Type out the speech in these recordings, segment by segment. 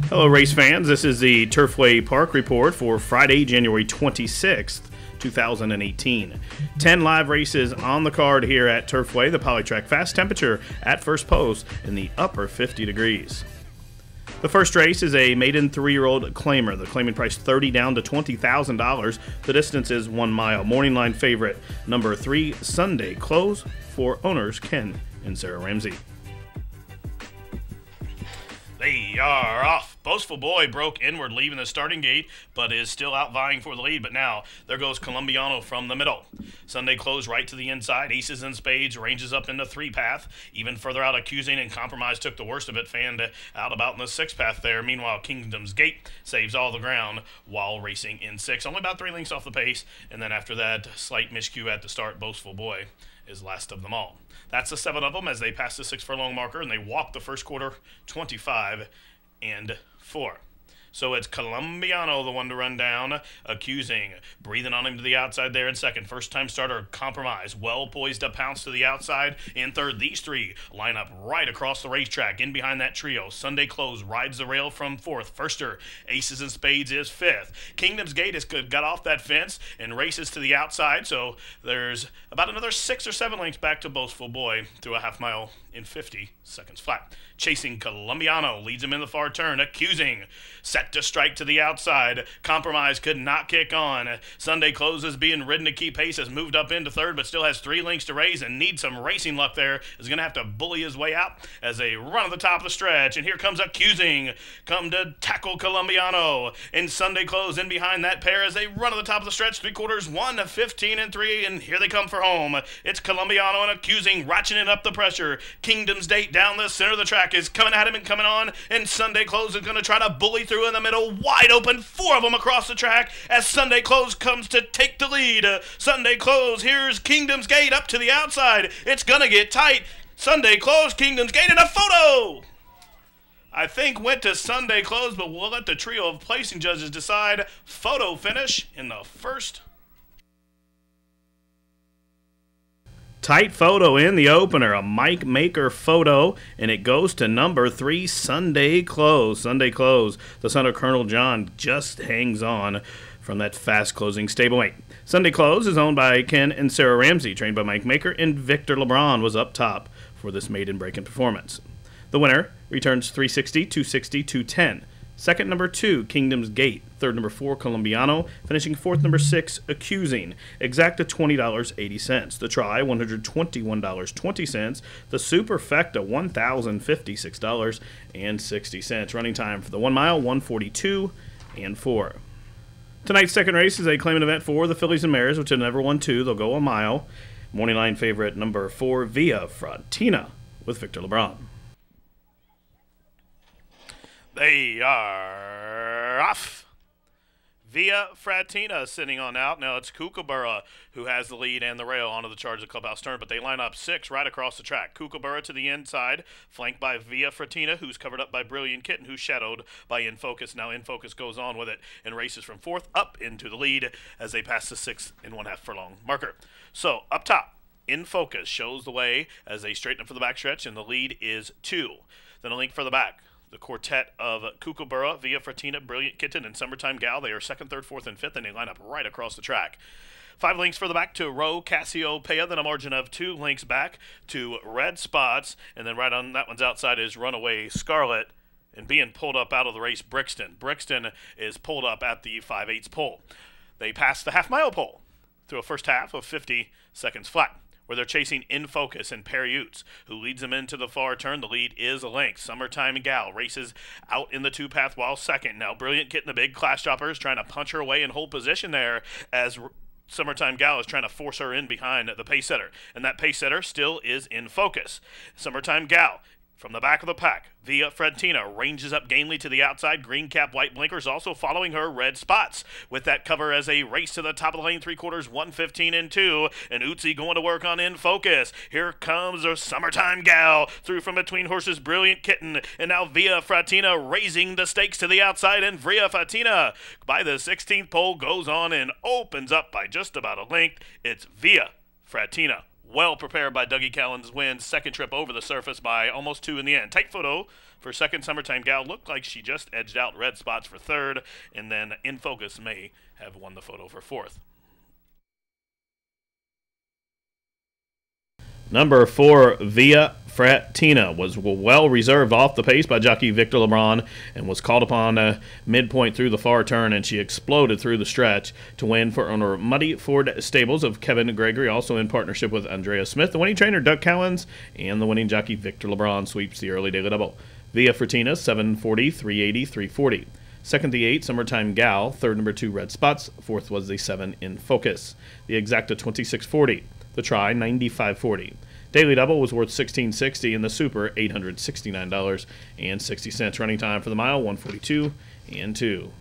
Hello, race fans. This is the Turfway Park Report for Friday, January 26th, 2018. 10 live races on the card here at Turfway, the Polytrack Fast. Temperature at first post in the upper 50 degrees. The first race is a maiden 3-year-old claimer. The claiming price $30 down to $20,000. The distance is 1 mile. Morning line favorite, number 3, Sunday Close, for owners Ken and Sarah Ramsey. They are off. Boastful Boy broke inward, leaving the starting gate, but is still out vying for the lead. But now, there goes Colombiano from the middle. Sunday Close right to the inside. Aces and Spades ranges up into 3-path. Even further out, Accusing and Compromise took the worst of it, fanned out about in the 6-path there. Meanwhile, Kingdom's Gate saves all the ground while racing in 6. Only about 3 lengths off the pace. And then after that, slight miscue at the start. Boastful Boy is last of them all. That's the 7 of them as they pass the 6 furlong marker and they walk the first quarter 25 and 4. So it's Colombiano, the one to run down. Accusing, breathing on him to the outside there in second. First-time starter, Compromise, well poised to pounce to the outside. In third, these three line up right across the racetrack. In behind that trio, Sunday Close rides the rail from fourth. Firster, Aces and Spades is fifth. Kingdom's Gate has got off that fence and races to the outside. So there's about another 6 or 7 lengths back to Boastful Boy through a half mile in 50 seconds flat. Chasing Colombiano leads him in the far turn. Accusing set to strike to the outside. Compromise could not kick on. Sunday Close is being ridden to keep pace, has moved up into third, but still has 3 lengths to raise and needs some racing luck there. Is going to have to bully his way out as they run at the top of the stretch. And here comes Accusing, come to tackle Colombiano. And Sunday Close in behind that pair as they run at the top of the stretch. 3/4, 1, 15 and 3, and here they come for home. It's Colombiano and Accusing ratcheting up the pressure. Kingdom's Gate down the center of the track is coming at him and coming on, and Sunday Close is going to try to bully through in the middle, wide open, 4 of them across the track as Sunday Close comes to take the lead. Sunday Close, here's Kingdom's Gate up to the outside. It's going to get tight. Sunday Close, Kingdom's Gate, and a photo! I think went to Sunday Close, but we'll let the trio of placing judges decide. Photo finish in the first. Tight photo in the opener, a Mike Maker photo, and it goes to number 3, Sunday Close. Sunday Close, the son of Colonel John, just hangs on from that fast-closing stablemate. Sunday Close is owned by Ken and Sarah Ramsey, trained by Mike Maker, and Victor LeBron was up top for this maiden break-in performance. The winner returns 360, 260, 210. Second, number 2, Kingdom's Gate. Third, number 4, Colombiano. Finishing fourth, number 6, Accusing. Exacta, $20.80. The try, $121.20. The superfecta, $1,056.60. Running time for the 1 mile, 1:42 and 4. Tonight's second race is a claimant event for the Fillies and Mares, which have never won 2. They'll go a mile. Morning line favorite, number 4, Via Fratina, with Victor LeBron. They are off. Via Fratina sitting on out. Now it's Kookaburra who has the lead and the rail onto the charge of clubhouse turn, but they line up 6 right across the track. Kookaburra to the inside, flanked by Via Fratina, who's covered up by Brilliant Kitten, who's shadowed by In Focus. Now In Focus goes on with it and races from 4th up into the lead as they pass the 6 1/2 furlong marker. So up top, In Focus shows the way as they straighten up for the backstretch, and the lead is 2. Then a link for the back. The quartet of Kookaburra, Via Fratina, Brilliant Kitten, and Summertime Gal. They are 2nd, 3rd, 4th, and 5th, and they line up right across the track. 5 lengths for the back to Roe Cassiopeia, then a margin of 2 lengths back to Red Spots, and then right on that one's outside is Runaway Scarlet, and being pulled up out of the race, Brixton. Brixton is pulled up at the 5/8 pole. They pass the half-mile pole through a first half of 50 seconds flat, where they're chasing In Focus and Perry who leads them into the far turn. The lead is a length. Summertime Gal races out in the 2-path while second. Now Brilliant Kitten, the big class dropper, is trying to punch her way and hold position there as Summertime Gal is trying to force her in behind the pace setter. And that pace setter still is In Focus. Summertime Gal from the back of the pack, Via Fratina ranges up gamely to the outside. Green cap, white blinkers also following her. Red Spots with that cover as they race to the top of the lane. 3/4, 1:15 and 2. And Uzi going to work on In Focus. Here comes a Summertime Gal through from between horses, Brilliant Kitten. And now Via Fratina raising the stakes to the outside. And Via Fratina by the 16th pole goes on and opens up by just about a length. It's Via Fratina Well prepared by Dougie Callen's wins second trip over the surface by almost 2 in the end. Tight photo for second. Summertime Gal looked like she just edged out Red Spots for third, and then In Focus may have won the photo for fourth. Number 4, Via Fratina, was well reserved off the pace by jockey Victor LeBron and was called upon midpoint through the far turn, and she exploded through the stretch to win for owner Muddy Ford Stables of Kevin Gregory, also in partnership with Andrea Smith. The winning trainer, Doug Cowens, and the winning jockey Victor LeBron sweeps the early daily double. Via Fratina, 740, 380, 340. Second, the 8, Summertime Gal. Third, number 2, Red Spots. Fourth was the 7, In Focus. The Exacta, 2640. The Try, 95.40. Daily Double was worth $16.60, and the Super, $869.60. Running time for the mile, 142 and 2.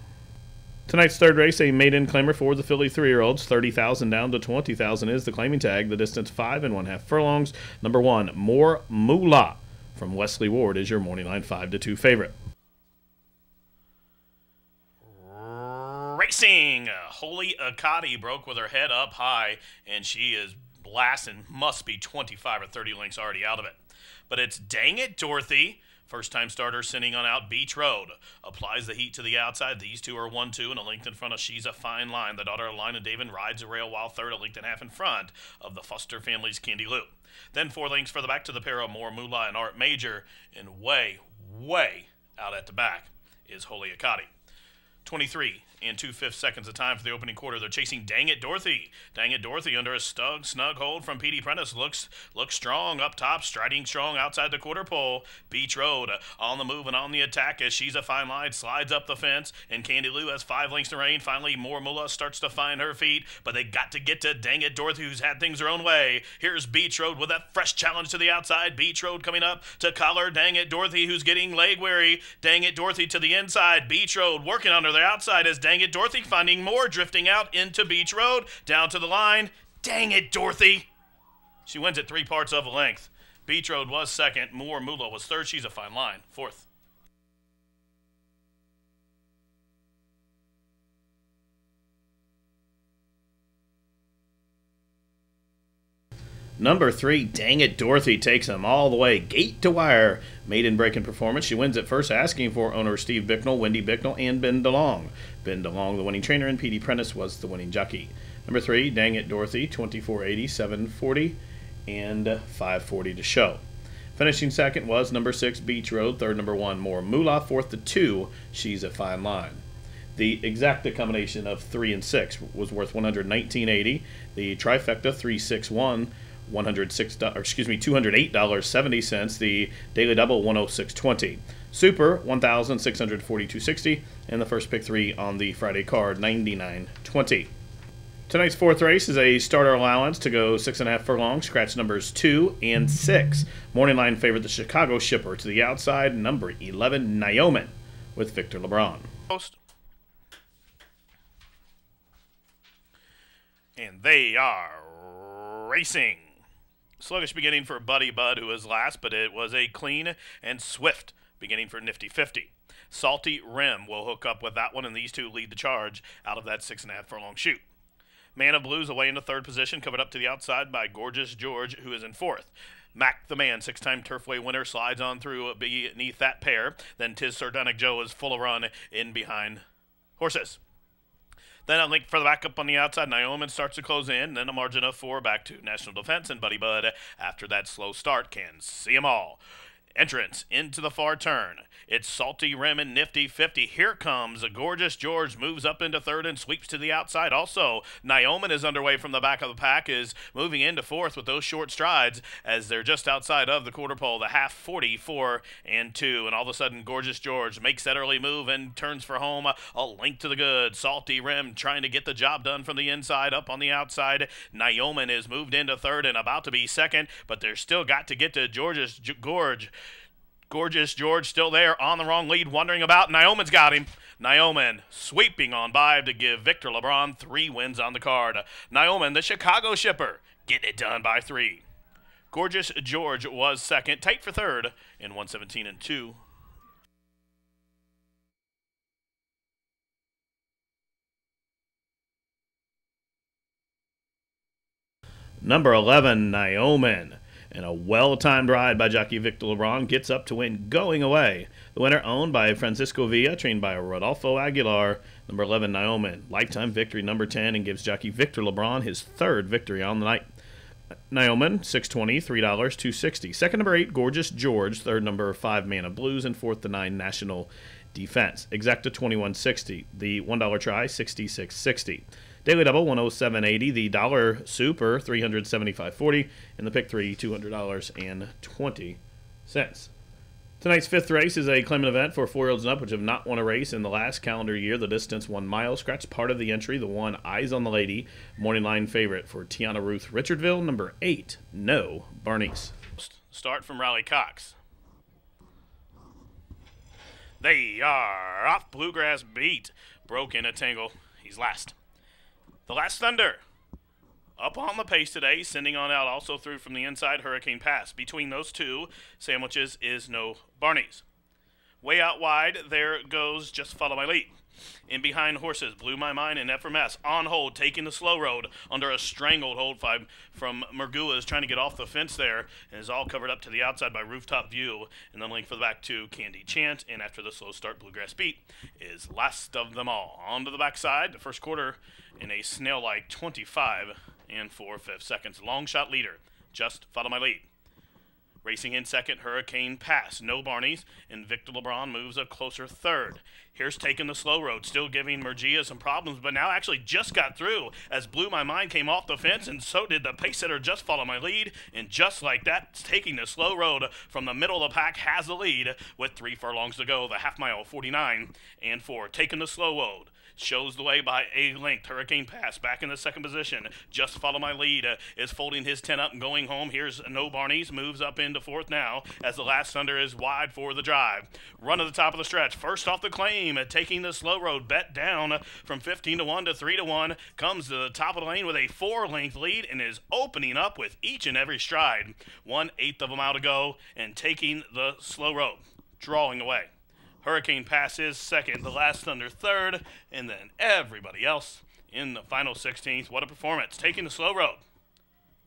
Tonight's third race, a maiden claimer for the Philly 3-year-olds. 30,000 down to 20,000 is the claiming tag. The distance 5 1/2 furlongs. Number 1, More Moolah from Wesley Ward is your morning line 5-2 favorite. Racing! Holy Akati broke with her head up high, and she is blasting. Must be 25 or 30 lengths already out of it. But it's Dang It, Dorothy. First-time starter sitting on out Beach Road. Applies the heat to the outside. These two are 1-2 and a length in front of She's a Fine Line. The daughter of Lina David rides a rail while third, a length and a half in front of the Fuster family's Candy Lou. Then 4 lengths further back to the pair of More Moolah and Art Major. And way out at the back is Holy Akati. 23 and 2/5 seconds of time for the opening quarter. They're chasing Dang It Dorothy. Dang It Dorothy under a snug hold from Petey Prentice. Looks strong up top, striding strong outside the quarter pole. Beach Road on the move and on the attack as She's a Fine Line slides up the fence, and Candy Lou has 5 lengths to rein. Finally, More Moolah starts to find her feet, but they got to get to Dang It Dorothy, who's had things her own way. Here's Beach Road with a fresh challenge to the outside. Beach Road coming up to collar Dang It Dorothy, who's getting leg weary. Dang It Dorothy to the inside. Beach Road working under their outside as Dang It Dorothy finding more, drifting out into Beach Road, down to the line. Dang it, Dorothy! She wins at 3 parts of a length. Beach Road was second. More Moolah was third. She's a Fine Line, fourth. Number 3, Dang It Dorothy, takes him all the way, gate to wire. Maiden breaking performance. She wins at first, asking for owner Steve Bicknell, Wendy Bicknell, and Ben DeLong. Ben DeLong, the winning trainer, and Petey Prentice was the winning jockey. Number 3, Dang It Dorothy, 24.80, 7.40, and 5.40 to show. Finishing second was number 6, Beach Road. Third, number 1, More Moolah. Fourth, the 2, She's a Fine Line. The exacta combination of 3 and 6 was worth $119.80. The trifecta 361. $208.70. The daily double, $106.20. Super, $1,642.60, and the first pick 3 on the Friday card, $99.20. Tonight's fourth race is a starter allowance to go 6.5 furlongs. Scratch numbers 2 and 6. Morning line favored the Chicago Shipper to the outside, number 11, Naomi, with Victor LeBron. And they are racing. Sluggish beginning for Buddy Bud, who was last, but it was a clean and swift beginning for Nifty 50. Salty Rim will hook up with that one, and these two lead the charge out of that 6.5 furlong shoot. Man of Blues away into third position, covered up to the outside by Gorgeous George, who is in fourth. Mac the Man, 6-time Turfway winner, slides on through beneath that pair. Then Tiz Sardonic Joe is full of run in behind horses. Then a link further back up on the outside, Naomi starts to close in. Then a margin of 4 back to National Defense, and Buddy Bud, after that slow start, can see them all. Entrance into the far turn. It's Salty Rim and Nifty 50. Here comes a Gorgeous George, moves up into third and sweeps to the outside. Also, Naomi is underway from the back of the pack, is moving into fourth with those short strides as they're just outside of the quarter pole, the half 44 and 2. And all of a sudden, Gorgeous George makes that early move and turns for home. A link to the good. Salty Rim trying to get the job done from the inside, up on the outside. Naomi is moved into third and about to be second, but they're still got to get to Gorgeous George still there on the wrong lead, wondering about. Naomi's got him. Naomi sweeping on by to give Victor LeBron 3 wins on the card. Naomi, the Chicago Shipper, getting it done by 3. Gorgeous George was second, tight for third in 117 and 2. Number 11, Naomi. And a well-timed ride by jockey Victor LeBron gets up to win going away. The winner owned by Francisco Villa, trained by Rodolfo Aguilar. Number 11, Naomi. Lifetime victory number 10 and gives jockey Victor LeBron his third victory on the night. Naomi, $6.20, $3, $2.60. Second, number 8, Gorgeous George. Third, number 5, Man of Blues. And fourth, the 9, National Defense. Exacta, $21.60. The $1 try, $66.60. Daily Double, $107.80. The Dollar Super, $375.40. And the Pick 3, $200.20. Tonight's fifth race is a claimant event for 4-year-olds and up, which have not won a race in the last calendar year. The distance 1 mile. Scratch part of the entry. The 1, Eyes on the Lady. Morning line favorite for Tiana Ruth Richardville. Number 8, No Barneys. Start from Riley Cox. They are off. Bluegrass Beat. Broke in a tangle. He's last. The Last Thunder. Up on the pace today, sending on out also through from the inside, Hurricane Pass. Between those two sandwiches is No Barneys. Way out wide, there goes Just Follow My Lead. In behind horses, Blew My Mind and FMS on hold, taking the slow road under a strangled hold five from Mergua is trying to get off the fence there and is all covered up to the outside by Rooftop View. And then link for the back to Candy Chant. And after the slow start, Bluegrass Beat is last of them all. On to the backside, the first quarter in a snail-like 25 and 4/5 seconds. Long shot leader, Just Follow My Lead. Racing in second, Hurricane Pass. No Barneys, and Victor LeBron moves a closer third. Here's Taking the Slow Road, still giving Mergia some problems, but now actually just got through as Blew My Mind came off the fence, and so did the pace setter Just Follow My Lead. And just like that, Taking the Slow Road from the middle of the pack has the lead with 3 furlongs to go. The half mile, 49 and 4. Taking the Slow Road shows the way by a length. Hurricane Pass back in the second position. Just Follow My Lead is folding his 10 up and going home. Here's No Barneys, moves up into fourth now as the Last Thunder is wide for the drive. Run to the top of the stretch. First off the claim, Taking the Slow Road, bet down from 15-1 to 3-1. Comes to the top of the lane with a 4-length lead and is opening up with each and every stride. 1/8 of a mile to go and Taking the Slow Road, drawing away. Hurricane Pass is second, the Last Thunder third, and then everybody else in the final 16th. What a performance. Taking the Slow Road.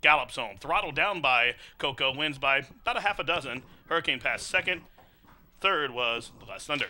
Gallops home. Throttled down by Coco, wins by about a half a dozen. Hurricane Pass second. Third was the Last Thunder.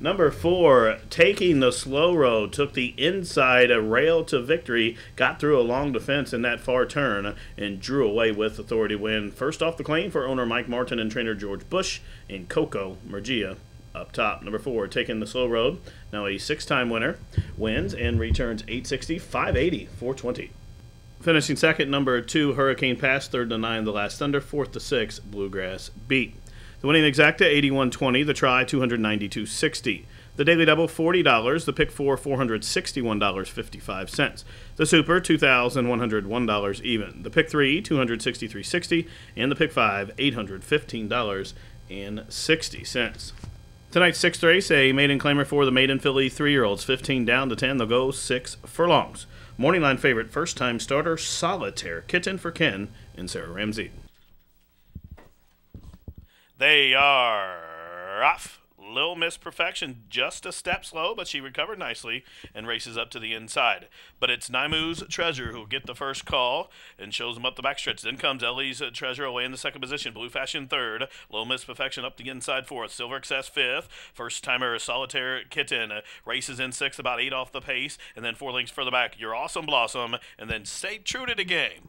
Number 4, Taking the Slow Road, took the inside rail to victory, got through along the fence in that far turn, and drew away with authority win. First off the claim for owner Mike Martin and trainer George Bush, and Coco Mergia up top. Number 4, Taking the Slow Road, now a 6-time winner, wins and returns 860, 580, 420. Finishing second, number 2, Hurricane Pass, third to 9, the Last Thunder, fourth to 6, Bluegrass Beat. The winning exacta, $81.20. The try, $292.60. The daily double, $40. The pick 4, $461.55. The super, $2,101 even. The pick 3, $263.60. And the pick 5, $815.60. Tonight's sixth race, a maiden claimer for the maiden filly 3-year-olds. 15 down to 10. They'll go 6 furlongs. Morning line favorite, first-time starter, Solitaire Kitten for Ken and Sarah Ramsey. They are off. Lil Miss Perfection, just a step slow, but she recovered nicely and races up to the inside. But it's Naimu's Treasure who will get the first call and shows them up the backstretch. Then comes Ellie's Treasure away in the second position. Blue Fashion third. Lil Miss Perfection up the inside fourth. Silver Excess fifth. First timer Solitaire Kitten races in sixth, about 8 off the pace, and then 4 lengths further back. Your Awesome Blossom, and then Stay True to the Game.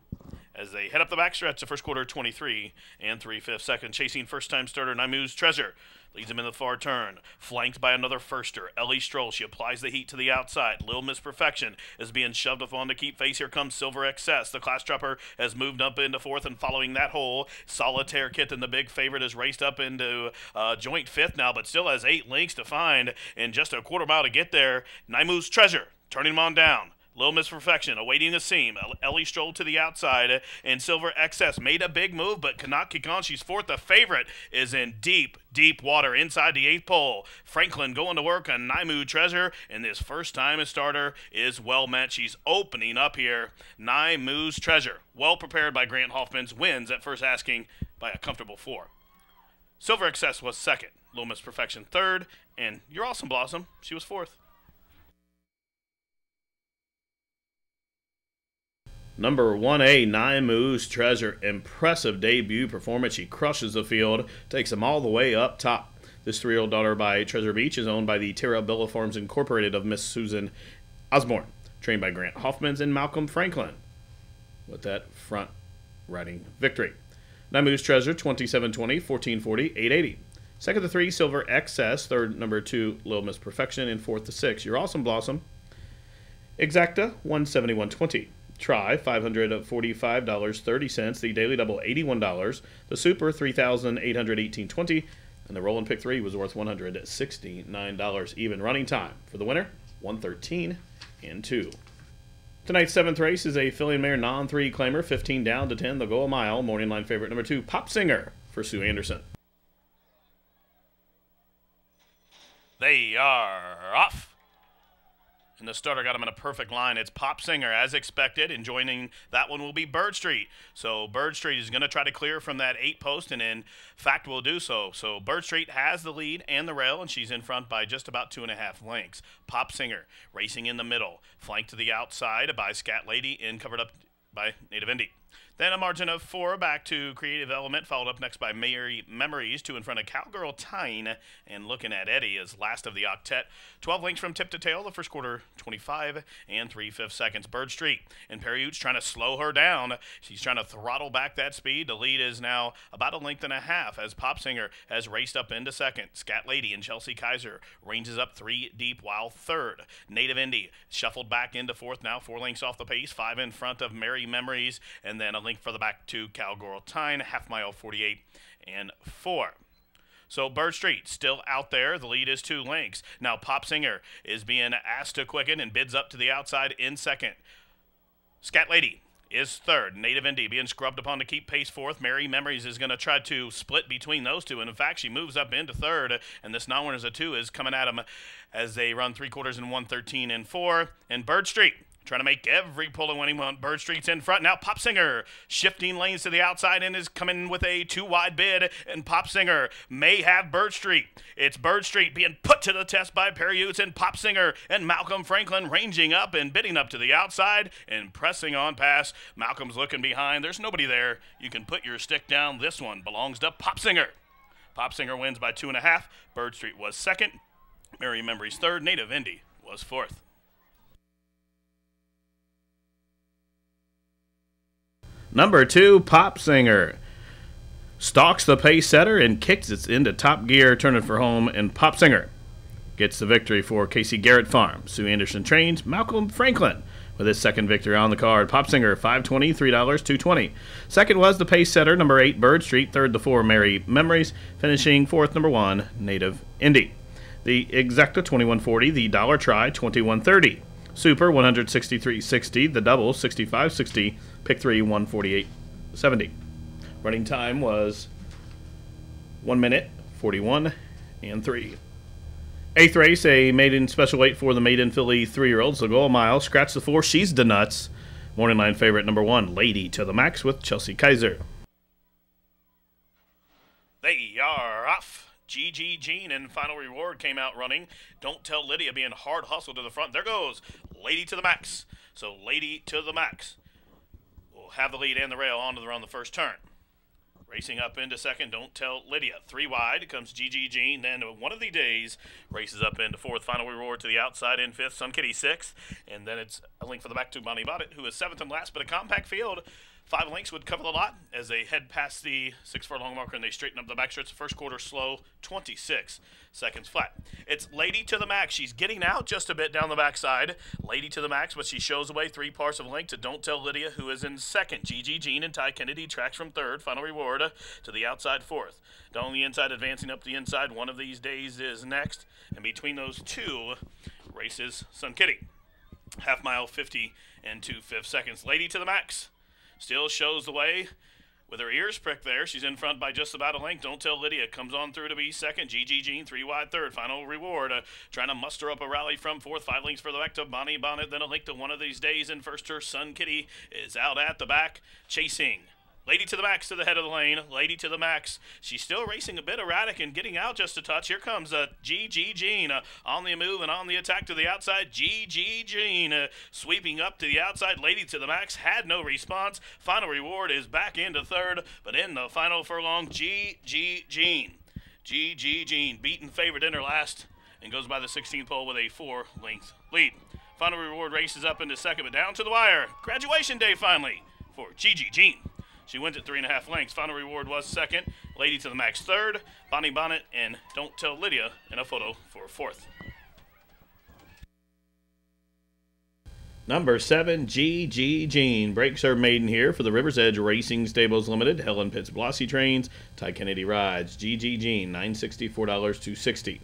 As they head up the backstretch, the first quarter, 23 and 3/5 seconds. Chasing first-time starter Naimu's Treasure. Leads him in the far turn. Flanked by another firster, Ellie Stroll. She applies the heat to the outside. Lil Miss Perfection is being shoved up on to keep face. Here comes Silver Excess. The class dropper has moved up into fourth, and following that hole, Solitaire Kitten, the big favorite, has raced up into joint fifth now, but still has 8 lengths to find and just a quarter mile to get there. Naimu's Treasure turning him on down. Lil Miss Perfection awaiting the seam. Ellie Stroll to the outside, and Silver Excess made a big move, but cannot kick on. She's fourth. The favorite is in deep, deep water inside the 8th pole. Franklin going to work on Naimu Treasure, and this first-time starter is well met. She's opening up here. Naimu's Treasure, well prepared by Grant Hoffman's, wins at first asking by a comfortable 4. Silver Excess was second. Little Miss Perfection third. And Your Awesome Blossom, she was fourth. Number 1A, Nine Moves Treasure. Impressive debut performance. She crushes the field, takes them all the way up top. This 3-year-old daughter by Treasure Beach is owned by the Terrabella Farms Incorporated of Miss Susan Osborne, trained by Grant Hoffmans and Malcolm Franklin, with that front riding victory. Nine Moves Treasure, 27-20, 14-40, 880. Second to 3, Silver Excess. Third, number 2, Little Miss Perfection. And fourth to 6, Your Awesome Blossom. Exacta, 171.20. Try, $545.30. The Daily Double, $81. The Super, $3,818.20. And the Roll and Pick 3 was worth $169. Even running time for the winner, 113 and 2. Tonight's 7th race is a filly and mare non-3 claimer, 15 down to 10. They'll go a mile. Morning line favorite number 2, Pop Singer for Sue Anderson. They are off. And the starter got him in a perfect line. It's Pop Singer, as expected, and joining that one will be Bird Street. So Bird Street is going to try to clear from that 8 post, and in fact will do so. So Bird Street has the lead and the rail, and she's in front by just about 2.5 lengths. Pop Singer racing in the middle, flanked to the outside by Scat Lady and covered up by Native Indy. Then a margin of 4 back to Creative Element, followed up next by Mary Memories, 2 in front of Cowgirl Tyne, and Looking at Eddie is last of the octet. 12 lengths from tip to tail, the first quarter 25 and 3/5 seconds. Bird Street and Perry Oots trying to slow her down. She's trying to throttle back that speed. The lead is now about 1.5 lengths as Pop Singer has raced up into second. Scat Lady and Chelsea Kaiser ranges up 3 deep while third. Native Indy shuffled back into fourth now, 4 lengths off the pace, 5 in front of Mary Memories, and then a link further back to Cowgirl Tyne, half mile 48 and 4. So Bird Street still out there. The lead is 2 lengths. Now Pop Singer is being asked to quicken and bids up to the outside in second. Scat Lady is third. Native Indy being scrubbed upon to keep pace fourth. Mary Memories is going to try to split between those two, and in fact she moves up into third, and this non-winners of 2 is coming at them as they run 3/4 in 1:13 and 4. And Bird Street trying to make every pull and winning one. Bird Street's in front. Now Pop Singer shifting lanes to the outside and is coming with a 2-wide bid. And Pop Singer may have Bird Street. It's Bird Street being put to the test by Perry Oots, and Pop Singer and Malcolm Franklin ranging up and bidding up to the outside and pressing on past. Malcolm's looking behind. There's nobody there. You can put your stick down. This one belongs to Pop Singer. Pop Singer wins by 2.5. Bird Street was second. Mary Memories third. Native Indy was fourth. Number 2, Pop Singer. Stalks the pace setter and kicks it into top gear, turning for home, and Pop Singer gets the victory for Casey Garrett Farm. Sue Anderson trains Malcolm Franklin with his second victory on the card. Pop Singer, $5.20, $3, $2.20. Second was the pace setter, number 8, Bird Street. Third, the 4, Mary Memories. Finishing fourth, number 1, Native Indy. The Exacta, $21.40. The Dollar Try, $21.30. Super, $163.60. The Double, $65.60. Pick 3, $148.70. Running time was 1 minute, 41 and 3. 8th race, a maiden special weight for the maiden filly 3-year-olds. So go a mile, scratch the 4. She's the nuts. Morning line favorite number 1, Lady to the Max with Chelsea Kaiser. They are off. GG Jean and Final Reward came out running. Don't Tell Lydia being hard hustled to the front. There goes Lady to the Max. So Lady to the Max will have the lead and the rail onto the run the first turn. Racing up into second, Don't Tell Lydia. 3 wide comes GG Jean. Then One of the Days races up into fourth. Final Reward to the outside in fifth. Sun Kitty sixth. And then it's a link for the back to Bonnie Bonnet, who is seventh and last. But a compact field, 5 lengths would cover the lot as they head past the 6 furlong marker and they straighten up the backstretch. First quarter slow, 26 seconds flat. It's Lady to the Max. She's getting out just a bit down the backside. Lady to the Max, but she shows away 3 parts of length to Don't Tell Lydia, who is in second. GG Jean and Ty Kennedy tracks from third. Final Reward to the outside fourth. Down the inside, advancing up the inside. One of These Days is next. And between those two races, Sun Kitty. Half mile, 50 and 2/5 seconds. Lady to the Max still shows the way with her ears pricked there. She's in front by just about a length. Don't Tell Lydia comes on through to be second. GG Jean, 3 wide third. Final Reward trying to muster up a rally from fourth. 5 lengths further back to Bonnie Bonnet. Then a link to One of These Days in first. Her Sun Kitty is out at the back, chasing Lady to the Max to the head of the lane. Lady to the Max. She's still racing a bit erratic and getting out just a touch. Here comes GG Jean on the move and on the attack to the outside. GG Jean sweeping up to the outside. Lady to the Max had no response. Final Reward is back into third, but in the final furlong, GG Jean. GG Jean beaten favorite in her last and goes by the 16th pole with a 4-length lead. Final Reward races up into second, but down to the wire. Graduation day finally for GG Jean. She wins at 3.5 lengths. Final Reward was second. Lady to the Max third. Bonnie Bonnet and Don't Tell Lydia in a photo for fourth. Number 7, GG Jean, breaks her maiden here for the River's Edge Racing Stables Limited. Helen Pitts Blossy Trains, Ty Kennedy rides. GG Jean, $964 to $60.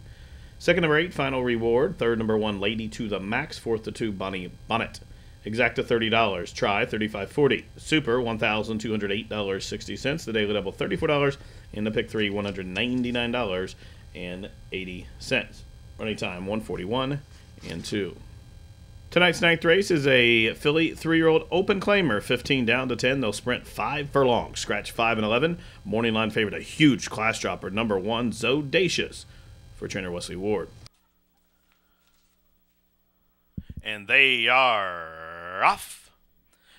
Second number 8, Final Reward. Third number 1, Lady to the Max. Fourth to 2, Bonnie Bonnet. Exacta $30. Try $35.40. Super $1,208.60. The daily double $34. And the pick 3 $199.80. Running time 1:41 and 2. Tonight's ninth race is a filly 3-year-old open claimer, 15 down to 10. They'll sprint 5 furlongs, scratch 5 and 11. Morning line favorite, a huge class dropper, number 1, Zodacious, for trainer Wesley Ward. And they are off.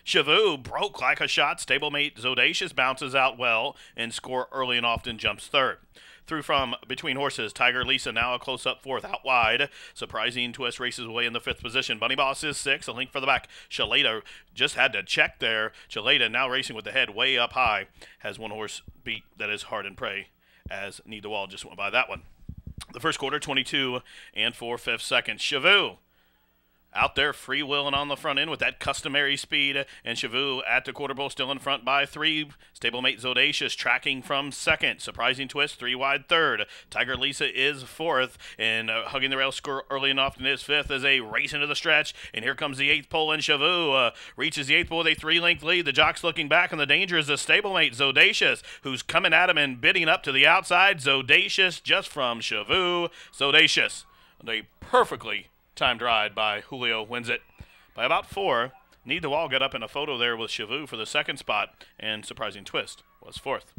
Chavoo broke like a shot. Stablemate Zodacious bounces out well and score early and often jumps third. Through from between horses, Tiger Lisa now a close-up fourth, out wide. Surprising Twist races away in the 5th position. Bunny Boss is 6, a link for the back. Shalata just had to check there. Shalata now racing with the head way up high. Has one horse beat that is Hard and Prey, as Need the Wall just went by that one. The first quarter, 22 and 4/5 seconds. Chavoo out there freewheeling on the front end with that customary speed, and Chavoo at the quarter pole still in front by 3. Stablemate Zodacious tracking from second. Surprising Twist 3 wide third. Tiger Lisa is 4th, and hugging the rail score early and often is 5th as they race into the stretch. And here comes the 8th pole, and Chavoo reaches the 8th pole with a 3-length lead. The jock's looking back, and the danger is the stablemate Zodacious, who's coming at him and bidding up to the outside. Zodacious just from Chavoo. Zodacious, a perfectly timed ride by Julio, wins it by about 4. Need the Wall got up in a photo there with Chavoo for the second spot, and Surprising Twist was 4th.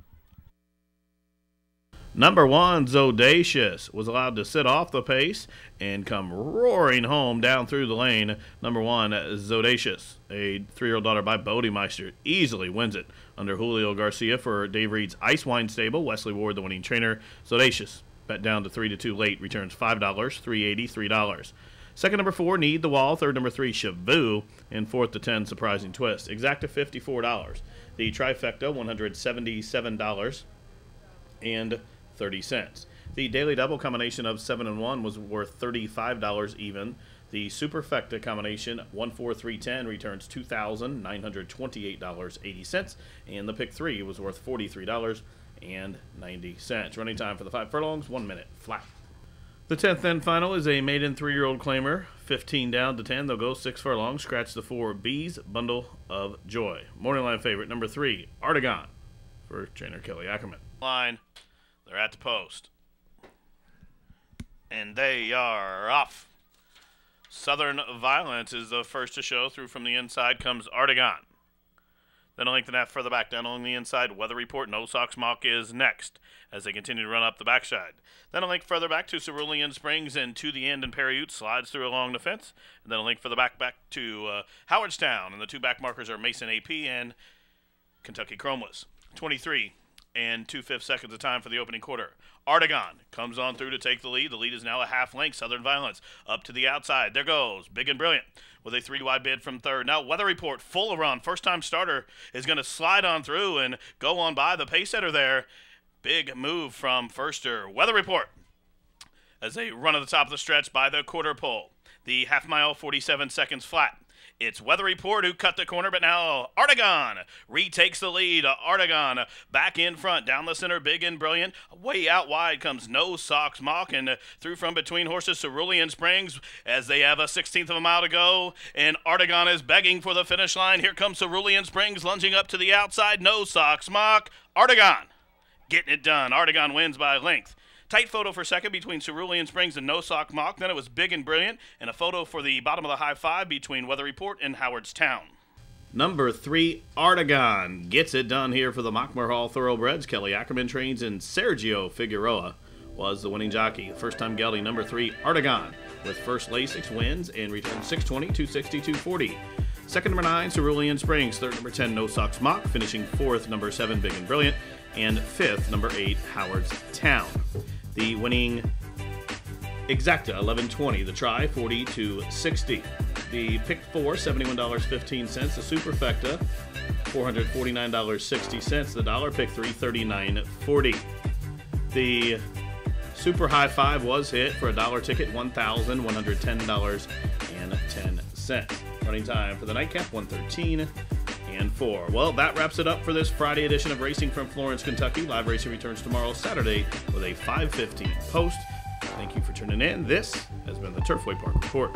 Number 1, Zodacious, was allowed to sit off the pace and come roaring home down through the lane. Number 1, Zodacious, a 3-year-old daughter by Bodemeister, easily wins it under Julio Garcia for Dave Reed's Ice Wine Stable. Wesley Ward, the winning trainer. Zodacious, bet down to 3-2 late, returns $5, $3.80, $3. Second number 4, Need the Wall. Third number 3, Chavoo. And fourth to 10, Surprising Twist. Exacta $54. The trifecta, $177.30. The daily double combination of 7 and 1 was worth $35 even. The superfecta combination, 1, 4, 3, 10, returns $2,928.80. And the pick 3 was worth $43.90. Running time for the 5 furlongs, 1 minute flat. The 10th and final is a maiden 3-year-old claimer, 15 down to 10. They'll go 6 furlongs. Scratch the 4, B's Bundle of Joy. Morning line favorite, number 3, Artagon, for trainer Kelly Ackerman. Line, they're at the post. And they are off. Southern Violence is the first to show. Through from the inside comes Artagon. Then a length and a half further back down along the inside, Weather Report, No Socks Mock is next as they continue to run up the backside. Then a link further back to Cerulean Springs and To the End, and Pariute slides through along the fence. And then a link further back to Howardstown, and the 2 back markers are Mason AP and Kentucky Chromeless. 23 and 2/5 seconds of time for the opening quarter. Artagon comes on through to take the lead. The lead is now a half length. Southern Violence up to the outside. There goes Big and Brilliant with a 3-wide bid from third. Now Weather Report, full run. First-time starter is going to slide on through and go on by the pace setter there. Big move from firster. Weather Report as they run at the top of the stretch by the quarter pole. The half mile, 47 seconds flat. It's Weather Report who cut the corner, but now Artagon retakes the lead. Artagon back in front, down the center, Big and Brilliant. Way out wide comes No Socks Mock, and through from between horses, Cerulean Springs, as they have a 16th of a mile to go, and Artagon is begging for the finish line. Here comes Cerulean Springs, lunging up to the outside. No Socks Mock. Artagon getting it done. Artagon wins by length. Tight photo for second between Cerulean Springs and No Sock Mock. Then it was Big and Brilliant, and a photo for the bottom of the high 5 between Weather Report and Howardstown. Number 3, Artagon gets it done here for the Mockmer Hall Thoroughbreds. Kelly Ackerman trains, and Sergio Figueroa was the winning jockey. First time gelding, number 3, Artagon, with first Lasix wins and returns 620, 260, 240. Second, number 9, Cerulean Springs. Third, number 10, No Socks Mock. Finishing fourth, number 7, Big and Brilliant. And fifth, number 8, Howard's Town. The winning Exacta, 1120. The try, 40 to 60. The pick 4, $71.15. The Superfecta, $449.60. The dollar pick 3, $39.40. The Super High 5 was hit for a dollar ticket, $1,110.10. Running time for the nightcap, 1:13 and 4. Well, that wraps it up for this Friday edition of Racing from Florence, Kentucky. Live racing returns tomorrow, Saturday, with a 5:15 post. Thank you for tuning in. This has been the Turfway Park Report.